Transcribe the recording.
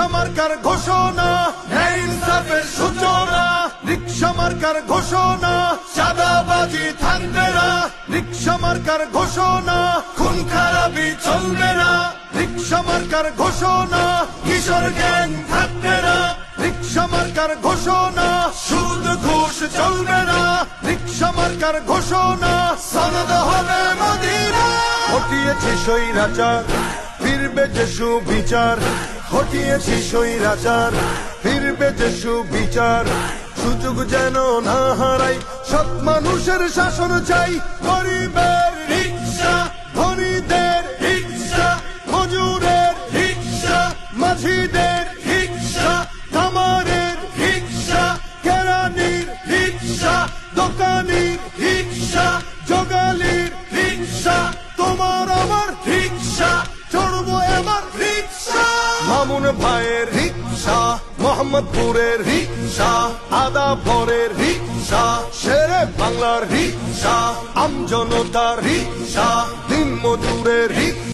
রিক্সা marker ঘোষণা, ন্যায় ইনসাফের সূচনা। রিক্সা মার্কার ঘোষণা, চাঁদাবাজি থাকবে না। রিক্সা মার্কার ঘোষণা, খুন খারাপি চলবে না। রিক্সা মার্কার ঘোষণা, কিশোর গ্যাং থাকবে না। রিক্সা মার্কার ঘোষণা, সুদ ঘুষ চলবে না। রিক্সা মার্কার ঘোষণা, সনদ হবে মদিনা। হটিয়েছি স্বৈরাচার, ফিরবে যে সুবিচার। হটিয়েছি স্বৈরাচার, ফিরবে যে সুবিচার। সুযোগ যেন না হারাই, সৎ মানুষের শাসন চাই। গরিবের রিক্সা, ধনীদের রিক্সা, মজুরের রিক্সা, মাঝিদের রিক্সা, কামারের রিক্সা, কেরানির রিক্সা, দোকানির রিক্সা, জোগালির রিক্সা। তোমার আমার রিক্সা, চড়বো এবার রিক্সা। মামুন ভাইয়ের রিক্সা, মোহাম্মদপুরের রিক্সা, আদাবরের রিক্সা, শেরে বাংলার রিক্সা, আমজনতার রিক্সা, দিন মজুরের রিক্সা।